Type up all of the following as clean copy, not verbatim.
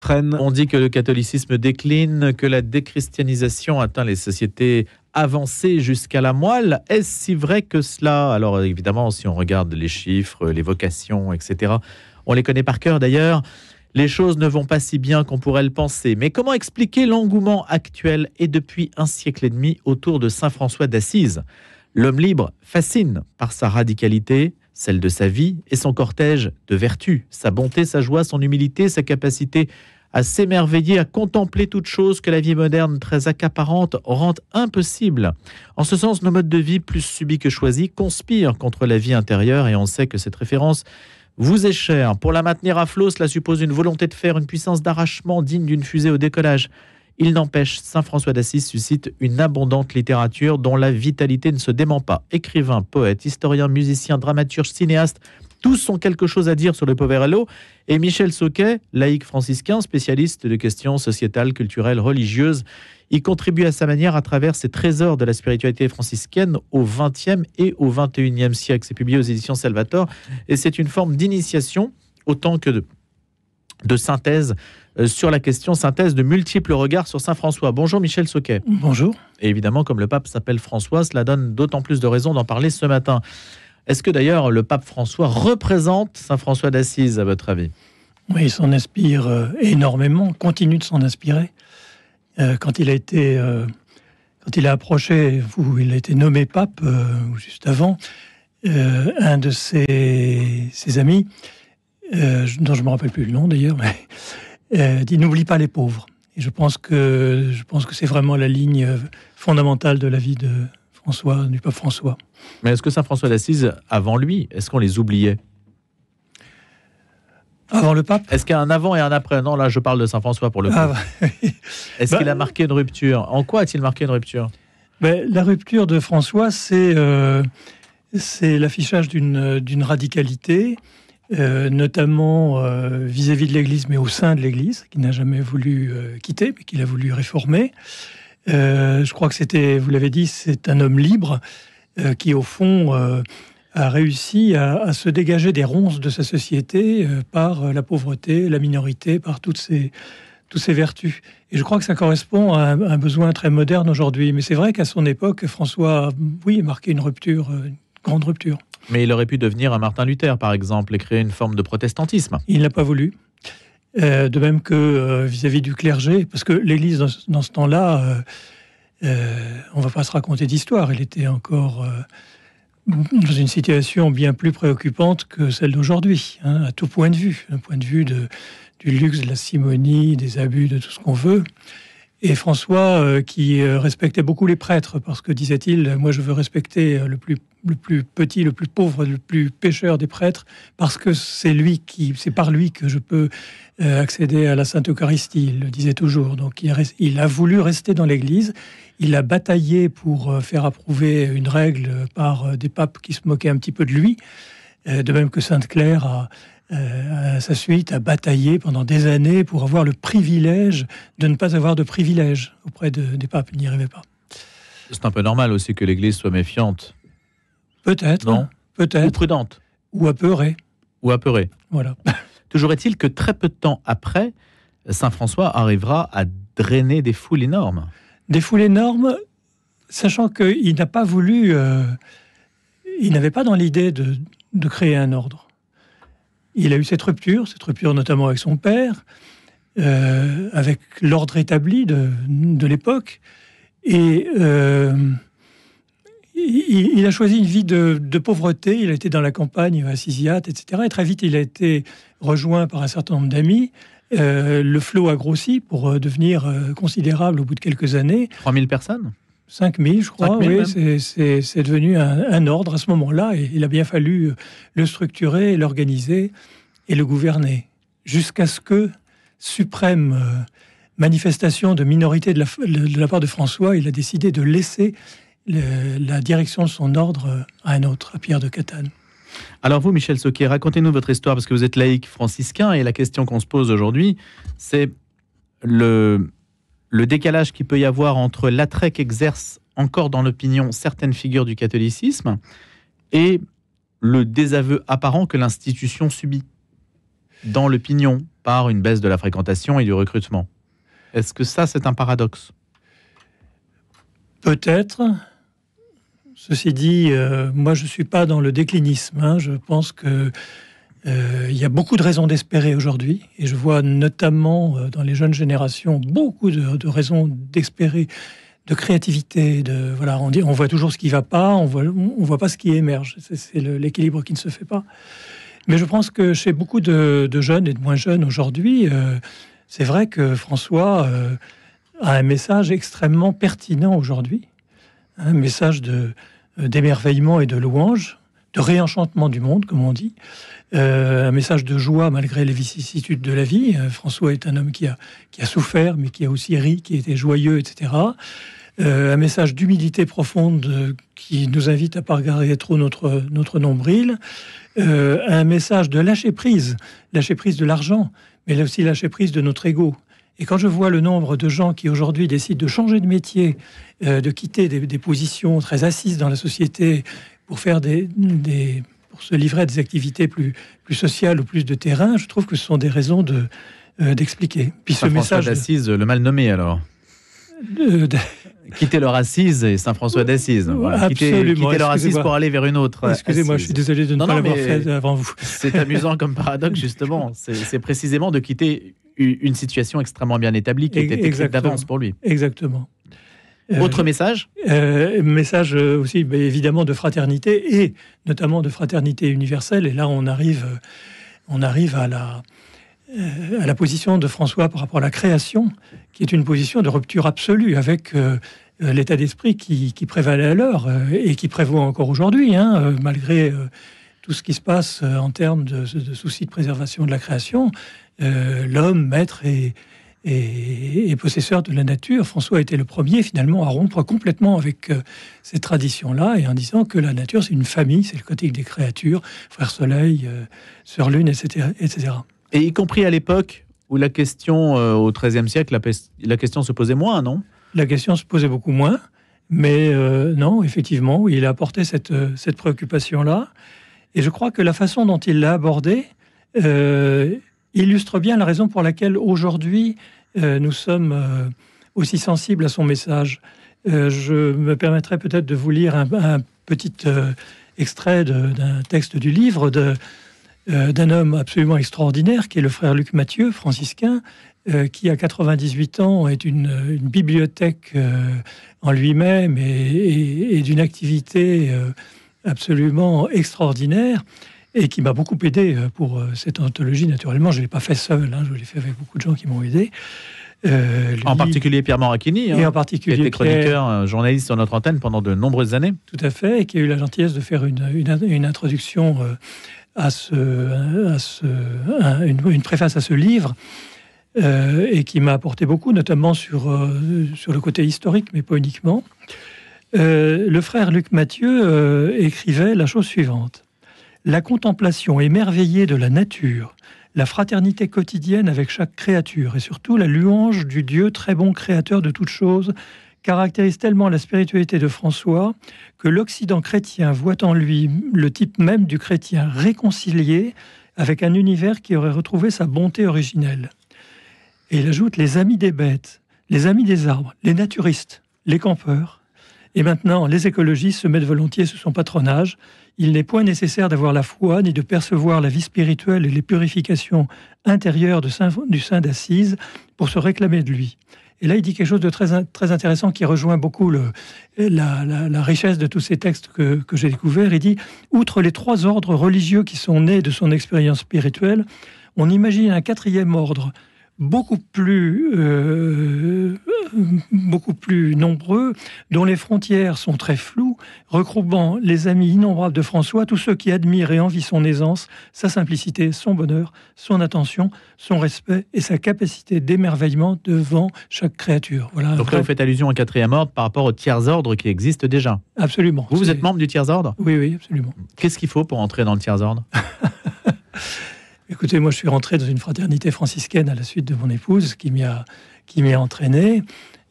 freine. On dit que le catholicisme décline, que la déchristianisation atteint les sociétés avancées jusqu'à la moelle. Est-ce si vrai que cela? Alors évidemment, si on regarde les chiffres, les vocations, etc., on les connaît par cœur d'ailleurs, les choses ne vont pas si bien qu'on pourrait le penser. Mais comment expliquer l'engouement actuel et depuis un siècle et demi autour de saint François d'Assise? L'homme libre fascine par sa radicalité, celle de sa vie et son cortège de vertus, sa bonté, sa joie, son humilité, sa capacité à s'émerveiller, à contempler toute chose que la vie moderne très accaparante rend impossible. En ce sens, nos modes de vie plus subis que choisis conspirent contre la vie intérieure et on sait que cette référence vous est chère. Pour la maintenir à flot, cela suppose une volonté de faire, une puissance d'arrachement digne d'une fusée au décollage. Il n'empêche, saint François d'Assise suscite une abondante littérature dont la vitalité ne se dément pas. Écrivain, poète, historien, musicien, dramaturge, cinéaste, tous ont quelque chose à dire sur le Poverello. Et Michel Sauquet, laïc franciscain, spécialiste de questions sociétales, culturelles, religieuses, y contribue à sa manière à travers ses trésors de la spiritualité franciscaine au XXe et au XXIe siècle. C'est publié aux éditions Salvator et c'est une forme d'initiation autant que de synthèse sur la question, synthèse de multiples regards sur saint François. Bonjour Michel Sauquet. Bonjour. Et évidemment, comme le pape s'appelle François, cela donne d'autant plus de raisons d'en parler ce matin. Est-ce que d'ailleurs le pape François représente saint François d'Assise à votre avis? Oui, il s'en inspire énormément, continue de s'en inspirer. Quand il a approché, ou il a été nommé pape, ou juste avant, un de ses amis, dont je ne me rappelle plus le nom d'ailleurs, mais dit « N'oublie pas les pauvres ». Et je pense que c'est vraiment la ligne fondamentale de la vie de François, du pape François. Mais est-ce que saint François d'Assise, avant lui, est-ce qu'on les oubliait? Avant le pape? Est-ce qu'il y a un avant et un après? Non, là, je parle de saint François pour le coup. Oui. Est-ce qu'il a marqué une rupture? En quoi a-t-il marqué une rupture? La rupture de François, c'est l'affichage d'une radicalité, notamment vis-à-vis de l'Église, mais au sein de l'Église, qu'il n'a jamais voulu quitter, mais qu'il a voulu réformer. Je crois que c'était, vous l'avez dit, c'est un homme libre qui, au fond, a réussi à se dégager des ronces de sa société par la pauvreté, la minorité, par toutes ces vertus. Et je crois que ça correspond à un besoin très moderne aujourd'hui. Mais c'est vrai qu'à son époque, François, oui, marquait une rupture, une grande rupture. Mais il aurait pu devenir un Martin Luther, par exemple, et créer une forme de protestantisme. Il n'a pas voulu. De même que vis-à-vis du clergé, parce que l'Église, dans ce temps-là, on ne va pas se raconter d'histoire. Elle était encore dans une situation bien plus préoccupante que celle d'aujourd'hui, hein, à tout point de vue. Un point de vue du luxe, de la simonie, des abus, de tout ce qu'on veut. Et François, qui respectait beaucoup les prêtres, parce que, disait-il, moi je veux respecter le plus petit, le plus pauvre, le plus pécheur des prêtres, parce que c'est par lui que je peux accéder à la Sainte Eucharistie, il le disait toujours. Donc il a voulu rester dans l'Église, il a bataillé pour faire approuver une règle par des papes qui se moquaient un petit peu de lui, de même que Sainte Claire à sa suite, a bataillé pendant des années pour avoir le privilège de ne pas avoir de privilège auprès des papes. Il n'y arrivait pas. C'est un peu normal aussi que l'Église soit méfiante. Peut-être. Non. Peut-être. Ou prudente. Ou apeurée. Ou apeurée. Voilà. Toujours est-il que très peu de temps après, saint François arrivera à drainer des foules énormes. Des foules énormes, sachant qu'il n'a pas voulu... il n'avait pas dans l'idée de créer un ordre. Il a eu cette rupture notamment avec son père, avec l'ordre établi de l'époque, et il a choisi une vie de pauvreté. Il a été dans la campagne assisiate, etc. Et très vite, il a été rejoint par un certain nombre d'amis. Le flot a grossi pour devenir considérable au bout de quelques années. 3000 personnes 5000, je crois, 5000 oui, c'est devenu un ordre à ce moment-là, et il a bien fallu le structurer, l'organiser et le gouverner, jusqu'à ce que, suprême manifestation de minorité de la part de François, il a décidé de laisser la direction de son ordre à un autre, à Pierre de Catane. Alors vous, Michel Sauquet, racontez-nous votre histoire, parce que vous êtes laïc franciscain, et la question qu'on se pose aujourd'hui, c'est le décalage qu'il peut y avoir entre l'attrait qu'exercent encore dans l'opinion certaines figures du catholicisme et le désaveu apparent que l'institution subit. dans le pignon par une baisse de la fréquentation et du recrutement. Est-ce que ça, c'est un paradoxe ? Peut-être. Ceci dit, moi, je ne suis pas dans le déclinisme. Je pense que il y a beaucoup de raisons d'espérer aujourd'hui. Et je vois notamment dans les jeunes générations beaucoup de raisons d'espérer, de créativité. Voilà, on voit toujours ce qui ne va pas, on voit pas ce qui émerge. C'est l'équilibre qui ne se fait pas. Mais je pense que chez beaucoup de jeunes et de moins jeunes aujourd'hui, c'est vrai que François a un message extrêmement pertinent aujourd'hui. Un message d'émerveillement et de louange, de réenchantement du monde, comme on dit. Un message de joie malgré les vicissitudes de la vie. François est un homme qui a souffert, mais qui a aussi ri, qui était joyeux, etc. Un message d'humilité profonde qui nous invite à ne pas regarder trop notre nombril. Un message de lâcher prise de l'argent, mais là aussi lâcher prise de notre ego. Et quand je vois le nombre de gens qui aujourd'hui décident de changer de métier, de quitter des positions très assises dans la société pour faire pour se livrer à des activités plus sociales ou plus de terrain, je trouve que ce sont des raisons d'expliquer. Puis ce Saint-François d'Assise, le mal nommé alors. Quitter leur assise et Saint-François d'Assise. Voilà. Quitter leur assise pour aller vers une autre. Excusez-moi, je suis désolé de ne pas l'avoir fait avant vous. C'est amusant comme paradoxe, justement. C'est précisément de quitter une situation extrêmement bien établie qui était écrite d'avance pour lui. Exactement. Autre message message aussi, évidemment, de fraternité et notamment de fraternité universelle. Et là, on arrive à la position de François par rapport à la création, qui est une position de rupture absolue avec l'état d'esprit qui prévalait alors et qui prévaut encore aujourd'hui, malgré tout ce qui se passe en termes de soucis de préservation de la création. L'homme, maître et possesseur de la nature, François était le premier finalement à rompre complètement avec ces traditions-là et en disant que la nature c'est une famille, c'est le côté des créatures, frère soleil, sœur lune, etc., etc. Et y compris à l'époque où la question, au XIIIe siècle, la question se posait moins, non ? La question se posait beaucoup moins, mais non, effectivement, il a apporté cette préoccupation-là. Et je crois que la façon dont il l'a abordée illustre bien la raison pour laquelle aujourd'hui nous sommes aussi sensibles à son message. Je me permettrai peut-être de vous lire un petit extrait d'un texte du livre d'un homme absolument extraordinaire qui est le frère Luc Mathieu, franciscain, qui à 98 ans est une bibliothèque en lui-même et d'une activité absolument extraordinaire et qui m'a beaucoup aidé pour cette anthologie. Naturellement, je ne l'ai pas fait seul, je l'ai fait avec beaucoup de gens qui m'ont aidé. En particulier Pierre Moracchini, et en particulier qui était chroniqueur, journaliste sur notre antenne pendant de nombreuses années. Tout à fait, et qui a eu la gentillesse de faire une introduction une préface à ce livre, et qui m'a apporté beaucoup, notamment sur le côté historique, mais pas uniquement. Le frère Luc Mathieu écrivait la chose suivante. La contemplation émerveillée de la nature, la fraternité quotidienne avec chaque créature et surtout la louange du Dieu très bon créateur de toutes choses caractérise tellement la spiritualité de François que l'Occident chrétien voit en lui le type même du chrétien réconcilié avec un univers qui aurait retrouvé sa bonté originelle. Et il ajoute les amis des bêtes, les amis des arbres, les naturistes, les campeurs. Et maintenant, les écologistes se mettent volontiers sous son patronage. Il n'est point nécessaire d'avoir la foi ni de percevoir la vie spirituelle et les purifications intérieures du Saint d'Assise pour se réclamer de lui. Et là, il dit quelque chose de très, très intéressant qui rejoint beaucoup la richesse de tous ces textes que j'ai découverts. Il dit, outre les 3 ordres religieux qui sont nés de son expérience spirituelle, on imagine un 4e ordre beaucoup plus nombreux, dont les frontières sont très floues, regroupant les amis innombrables de François, tous ceux qui admirent et envient son aisance, sa simplicité, son bonheur, son attention, son respect et sa capacité d'émerveillement devant chaque créature. Voilà. Donc là, vous faites allusion au 4e ordre par rapport au tiers ordre qui existe déjà. Absolument. Vous êtes membre du tiers ordre ? Oui, absolument. Qu'est-ce qu'il faut pour entrer dans le tiers ordre ? Écoutez, moi, je suis rentré dans une fraternité franciscaine à la suite de mon épouse qui m'y a entraîné.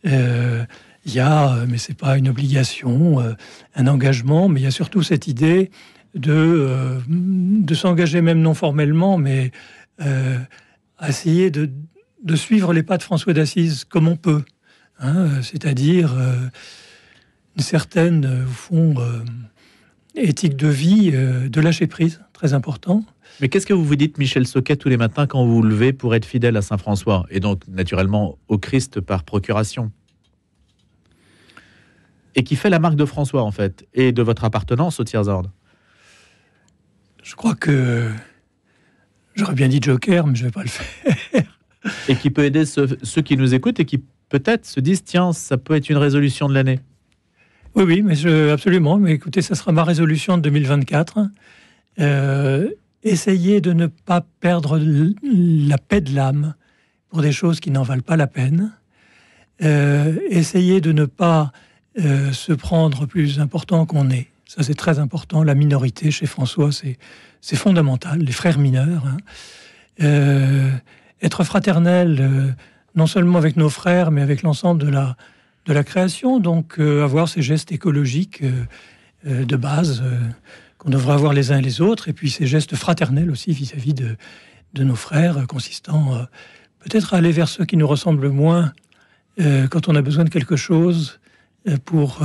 Il y a, mais c'est pas une obligation, un engagement, mais il y a surtout cette idée de s'engager même non formellement, mais à essayer de suivre les pas de François d'Assise comme on peut, hein, c'est-à-dire une certaine, au fond, éthique de vie, de lâcher prise, très important. Mais qu'est-ce que vous vous dites, Michel Soquet, tous les matins quand vous vous levez pour être fidèle à Saint-François, et donc naturellement au Christ par procuration, et qui fait la marque de François, en fait, et de votre appartenance au tiers ordre? Je crois que j'aurais bien dit Joker, mais je ne vais pas le faire. Et qui peut aider ceux qui nous écoutent et qui peut-être se disent, tiens, ça peut être une résolution de l'année. Oui, mais absolument. Mais écoutez, ça sera ma résolution de 2024. Essayez de ne pas perdre la paix de l'âme pour des choses qui n'en valent pas la peine. Essayez de ne pas se prendre plus important qu'on est. Ça, c'est très important. La minorité, chez François, c'est fondamental. Les frères mineurs. Hein. Être fraternel, non seulement avec nos frères, mais avec l'ensemble de la création. Donc, avoir ces gestes écologiques de base qu'on devrait avoir les uns et les autres. Et puis, ces gestes fraternels aussi vis-à-vis de nos frères, consistant peut-être à aller vers ceux qui nous ressemblent moins quand on a besoin de quelque chose pour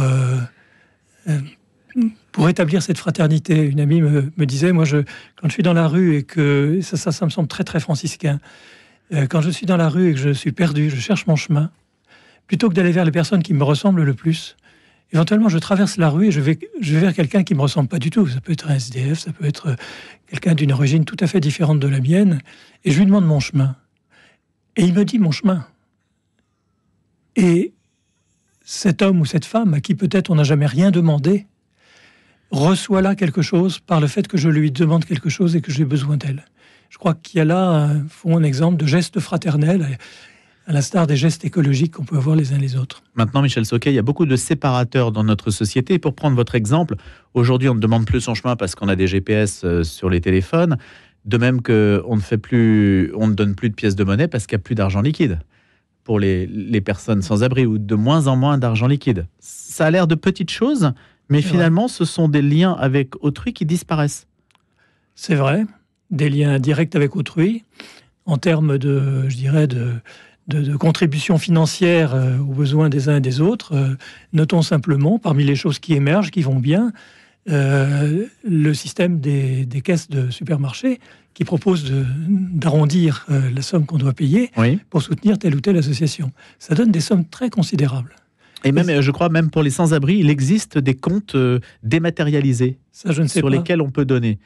établir cette fraternité. Une amie me disait, moi, quand je suis dans la rue et que ça me semble très très franciscain, quand je suis dans la rue et que je suis perdu, je cherche mon chemin, plutôt que d'aller vers les personnes qui me ressemblent le plus, éventuellement je traverse la rue et je vais vers quelqu'un qui me ressemble pas du tout. Ça peut être un SDF, ça peut être quelqu'un d'une origine tout à fait différente de la mienne, et je lui demande mon chemin. Et il me dit mon chemin. Et cet homme ou cette femme, à qui peut-être on n'a jamais rien demandé, reçoit là quelque chose par le fait que je lui demande quelque chose et que j'ai besoin d'elle. Je crois qu'il y a là un exemple de geste fraternel, à l'instar des gestes écologiques qu'on peut avoir les uns les autres. Maintenant, Michel Soquet, il y a beaucoup de séparateurs dans notre société. Pour prendre votre exemple, aujourd'hui, on ne demande plus son chemin parce qu'on a des GPS sur les téléphones. De même qu'on ne donne plus de pièces de monnaie parce qu'il n'y a plus d'argent liquide pour les personnes sans abri, ou de moins en moins d'argent liquide. Ça a l'air de petites choses, mais finalement, ce sont des liens avec autrui qui disparaissent. C'est vrai, des liens directs avec autrui, en termes de, je dirais, de contribution financière aux besoins des uns et des autres. Notons simplement, parmi les choses qui émergent, qui vont bien, le système des caisses de supermarchés qui propose d'arrondir la somme qu'on doit payer pour soutenir telle ou telle association. Ça donne des sommes très considérables. Et même, je crois, même pour les sans-abri, il existe des comptes dématérialisés sur lesquels on peut donner.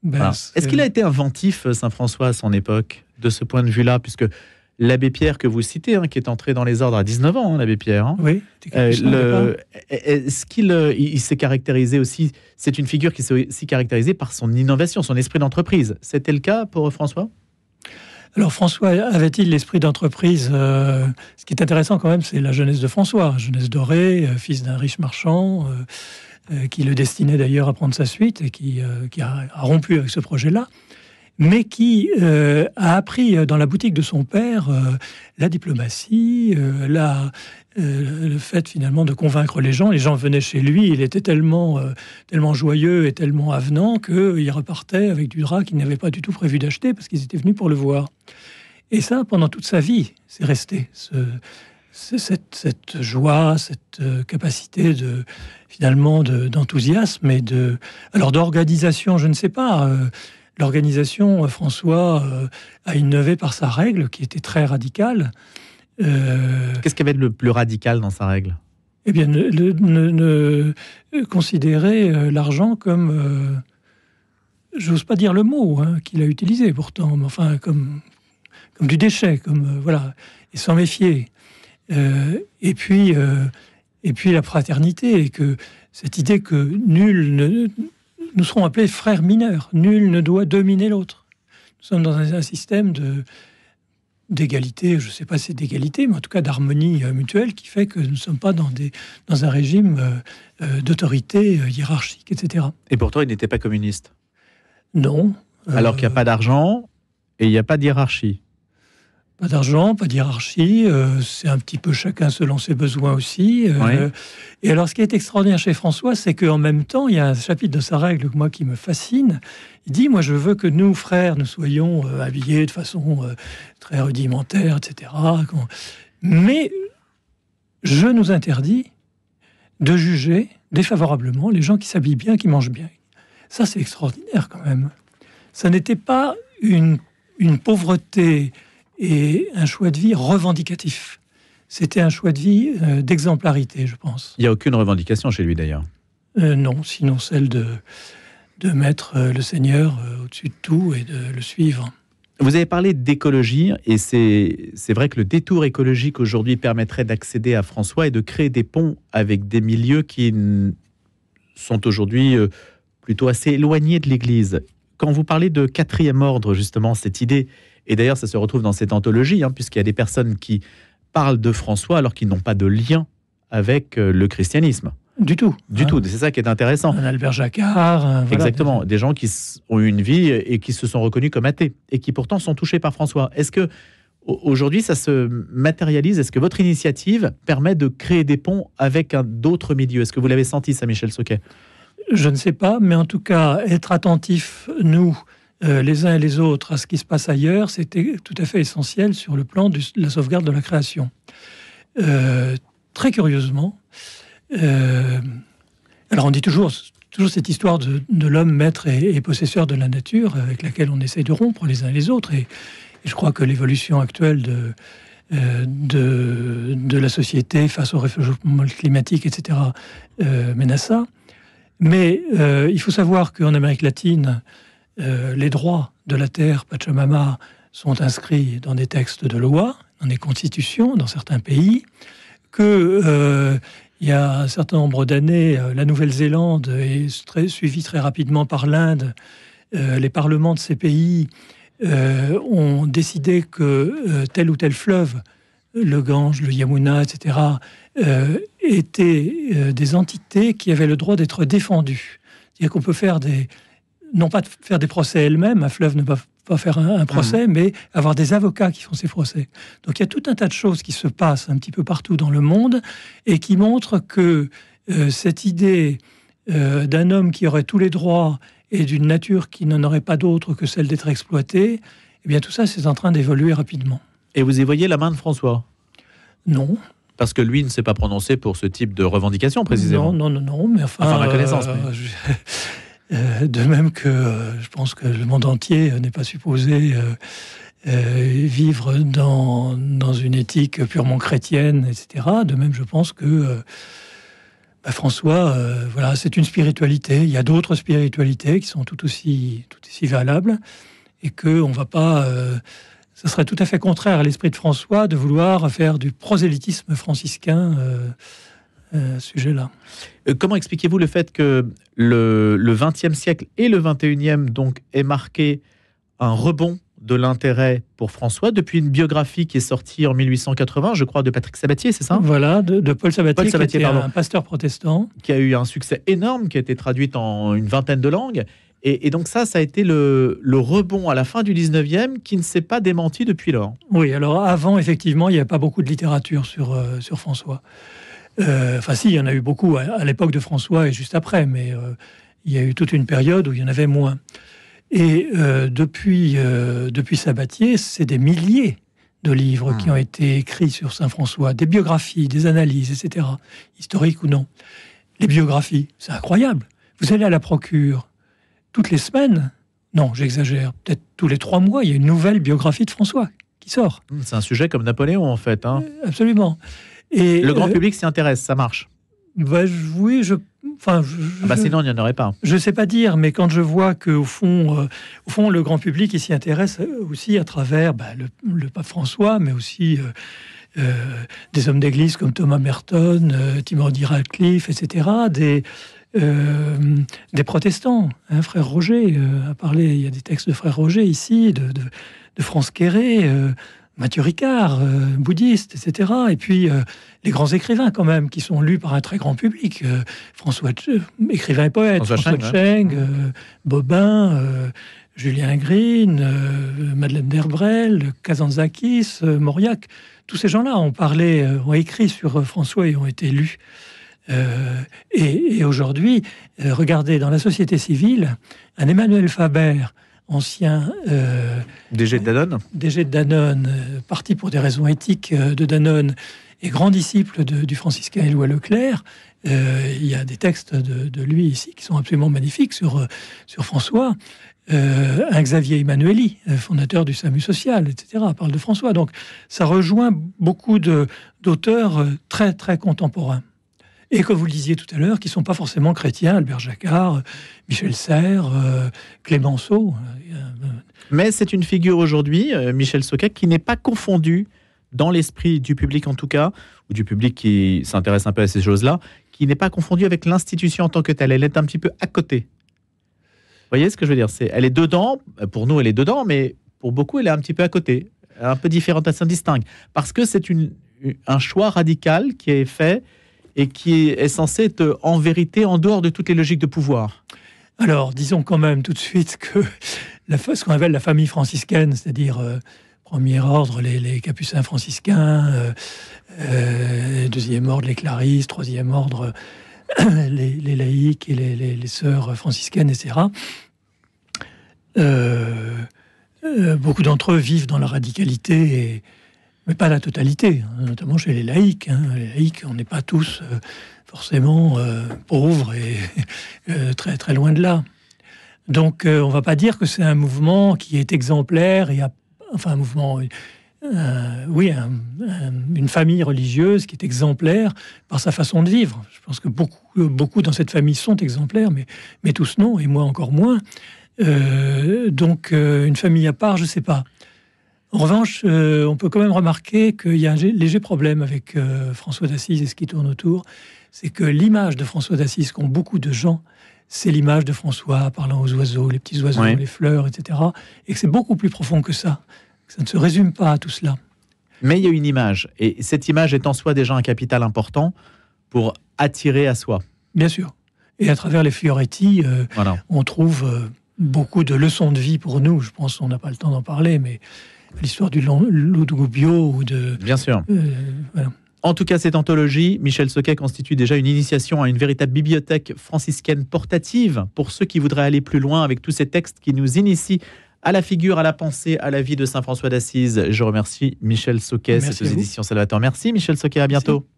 Voilà. Est-ce qu'il a été inventif, Saint-François, à son époque, de ce point de vue-là, puisque l'abbé Pierre que vous citez, qui est entré dans les ordres à 19 ans, l'abbé Pierre. Oui. Est-ce qu'il s'est caractérisé aussi, c'est une figure qui s'est aussi caractérisée par son innovation, son esprit d'entreprise. C'était le cas pour François ? Alors François avait-il l'esprit d'entreprise Ce qui est intéressant quand même, c'est la jeunesse de François, jeunesse dorée, fils d'un riche marchand, qui le destinait d'ailleurs à prendre sa suite et qui a rompu avec ce projet-là, mais qui a appris dans la boutique de son père la diplomatie, le fait finalement de convaincre les gens. Les gens venaient chez lui, il était tellement joyeux et tellement avenant qu'il repartait avec du drap qu'il n'avait pas du tout prévu d'acheter parce qu'ils étaient venus pour le voir. Et ça, pendant toute sa vie, c'est resté. Cette joie, cette capacité d'enthousiasme et d'organisation, je ne sais pas. L'organisation, François a innové par sa règle qui était très radicale. Qu'est-ce qu'il y avait de le plus radical dans sa règle ? Eh bien, ne considérer l'argent comme, j'ose pas dire le mot qu'il a utilisé pourtant, mais enfin comme du déchet, et s'en méfier. Et puis la fraternité, et que cette idée que nous serons appelés frères mineurs. Nul ne doit dominer l'autre. Nous sommes dans un système d'égalité, je ne sais pas si c'est d'égalité, mais en tout cas d'harmonie mutuelle qui fait que nous ne sommes pas dans un régime d'autorité hiérarchique, etc. Et pourtant, il n'était pas communiste. Non. Alors qu'il n'y a pas d'argent et il n'y a pas de hiérarchie. Pas d'argent, pas d'hiérarchie, c'est un petit peu chacun selon ses besoins aussi. Oui. Et alors, ce qui est extraordinaire chez François, c'est qu'en même temps, il y a un chapitre de sa règle, moi, qui me fascine. Il dit, moi, je veux que nous, frères, nous soyons habillés de façon très rudimentaire, etc. Mais je nous interdis de juger défavorablement les gens qui s'habillent bien, qui mangent bien. Ça, c'est extraordinaire quand même. Ça n'était pas une pauvreté et un choix de vie revendicatif. C'était un choix de vie d'exemplarité, je pense. Il n'y a aucune revendication chez lui, d'ailleurs. Non, sinon celle de mettre le Seigneur au-dessus de tout et de le suivre. Vous avez parlé d'écologie, et c'est vrai que le détour écologique aujourd'hui permettrait d'accéder à François et de créer des ponts avec des milieux qui sont aujourd'hui plutôt assez éloignés de l'Église. Quand vous parlez de quatrième ordre, justement, cette idée, et d'ailleurs ça se retrouve dans cette anthologie, puisqu'il y a des personnes qui parlent de François alors qu'ils n'ont pas de lien avec le christianisme. Du tout. Du tout, c'est ça qui est intéressant. Un Albert Jacquard. Voilà. Exactement, des gens qui ont eu une vie et qui se sont reconnus comme athées, et qui pourtant sont touchés par François. Est-ce que aujourd'hui ça se matérialise? Est-ce que votre initiative permet de créer des ponts avec d'autres milieux? Est-ce que vous l'avez senti, ça, Michel Soquet? Je ne sais pas, mais en tout cas, être attentifs, nous, les uns et les autres, à ce qui se passe ailleurs, c'était tout à fait essentiel sur le plan de la sauvegarde de la création. Très curieusement, alors on dit toujours cette histoire de l'homme maître et possesseur de la nature, avec laquelle on essaye de rompre les uns et les autres, et je crois que l'évolution actuelle de la société face au réchauffement climatique, etc., mène à ça. Mais il faut savoir qu'en Amérique latine, les droits de la terre, Pachamama, sont inscrits dans des textes de loi, dans des constitutions, dans certains pays, que il y a un certain nombre d'années, la Nouvelle-Zélande est suivie très rapidement par l'Inde. Les parlements de ces pays ont décidé que tel ou tel fleuve, le Gange, le Yamuna, etc., étaient des entités qui avaient le droit d'être défendues. C'est-à-dire qu'on peut faire non pas faire des procès elles-mêmes, un fleuve ne peut pas faire un procès, mais avoir des avocats qui font ces procès. Donc il y a tout un tas de choses qui se passent un petit peu partout dans le monde et qui montrent que cette idée d'un homme qui aurait tous les droits et d'une nature qui n'en aurait pas d'autre que celle d'être exploitée, eh bien tout ça, c'est en train d'évoluer rapidement. Et vous y voyez la main de François? Non. Parce que lui ne s'est pas prononcé pour ce type de revendication, précisément. Non, mais enfin ma connaissance. De même que je pense que le monde entier n'est pas supposé vivre dans une éthique purement chrétienne, etc. De même, je pense que François, voilà, c'est une spiritualité. Il y a d'autres spiritualités qui sont tout aussi valables, et que on va pas. Ce serait tout à fait contraire à l'esprit de François de vouloir faire du prosélytisme franciscain à ce sujet-là. Comment expliquez-vous le fait que le XXe siècle et le XXIe donc ait marqué un rebond de l'intérêt pour François depuis une biographie qui est sortie en 1880, je crois, de Patrick Sabatier, c'est ça? Voilà, de Paul Sabatier, qui était un pasteur protestant. Qui a eu un succès énorme, qui a été traduite en une vingtaine de langues. Et donc ça a été le rebond à la fin du 19e qui ne s'est pas démenti depuis lors. Oui, alors avant, effectivement, il n'y avait pas beaucoup de littérature sur François. Enfin si, il y en a eu beaucoup à l'époque de François et juste après, mais il y a eu toute une période où il y en avait moins. Et depuis Sabatier, c'est des milliers de livres qui ont été écrits sur Saint François, des biographies, des analyses, etc., historiques ou non. Les biographies, c'est incroyable. Vous allez à la procure, toutes les semaines, non, j'exagère, peut-être tous les 3 mois, il y a une nouvelle biographie de François qui sort. C'est un sujet comme Napoléon, en fait. Absolument. Et le grand public s'y intéresse, ça marche. Oui, sinon, il n'y en aurait pas. Je ne sais pas dire, mais quand je vois qu'au fond, le grand public il s'y intéresse aussi à travers le pape François, mais aussi des hommes d'église comme Thomas Merton, Timothy Radcliffe, etc., des protestants. Frère Roger a parlé, il y a des textes de Frère Roger ici, de France Quéré, Mathieu Ricard, bouddhiste, etc. Et puis les grands écrivains quand même, qui sont lus par un très grand public. François, écrivain et poète, François Cheng, Bobin, Julien Green, Madeleine Derbrel, Kazantzakis, Mauriac. Tous ces gens-là ont écrit sur François et ont été lus. Et aujourd'hui, regardez, dans la société civile, un Emmanuel Faber, ancien DG de Danone, parti pour des raisons éthiques de Danone, et grand disciple du franciscain Éloi Leclerc. Il y a des textes de lui ici qui sont absolument magnifiques sur François. Un Xavier Emmanueli, fondateur du SAMU social, etc., parle de François. Donc ça rejoint beaucoup d'auteurs très, très contemporains. Et comme vous le disiez tout à l'heure, qui ne sont pas forcément chrétiens, Albert Jacquard, Michel Serres, Clémenceau. Mais c'est une figure aujourd'hui, Michel Soquet, qui n'est pas confondue dans l'esprit du public en tout cas, ou du public qui s'intéresse un peu à ces choses-là, qui n'est pas confondue avec l'institution en tant que telle. Elle est un petit peu à côté. Vous voyez ce que je veux dire ? Elle est dedans, pour nous elle est dedans, mais pour beaucoup elle est un petit peu à côté, un peu différente, elle s'indistingue. Parce que c'est un choix radical qui est fait et qui est censé être en vérité en dehors de toutes les logiques de pouvoir. Alors, disons quand même tout de suite que ce qu'on appelle la famille franciscaine, c'est-à-dire premier ordre, les capucins franciscains, deuxième ordre, les clarisses, troisième ordre, les laïcs et les sœurs franciscaines, etc. Beaucoup d'entre eux vivent dans la radicalité, mais pas la totalité, notamment chez les laïcs. Les laïcs, on n'est pas tous forcément pauvres et très, très loin de là. Donc, on ne va pas dire que c'est un mouvement qui est exemplaire, un mouvement... une famille religieuse qui est exemplaire par sa façon de vivre. Je pense que beaucoup dans cette famille sont exemplaires, mais tous non, et moi encore moins. Donc, une famille à part, je ne sais pas. En revanche, on peut quand même remarquer qu'il y a un léger problème avec François d'Assise et ce qui tourne autour. C'est que l'image de François d'Assise qu'ont beaucoup de gens, c'est l'image de François parlant aux oiseaux, les petits oiseaux, les fleurs, etc. Et que c'est beaucoup plus profond que ça. Ça ne se résume pas à tout cela. Mais il y a une image, et cette image est en soi déjà un capital important pour attirer à soi. Bien sûr. Et à travers les Fioretti, on trouve beaucoup de leçons de vie pour nous. Je pense qu'on n'a pas le temps d'en parler, mais l'histoire du loup de Gubbio ou de... Bien sûr. Voilà. En tout cas, cette anthologie, Michel Soquet, constitue déjà une initiation à une véritable bibliothèque franciscaine portative pour ceux qui voudraient aller plus loin avec tous ces textes qui nous initient à la figure, à la pensée, à la vie de Saint François d'Assise. Je remercie Michel Soquet, c'est aux éditions Salvator. Merci Michel Soquet, à bientôt. Merci.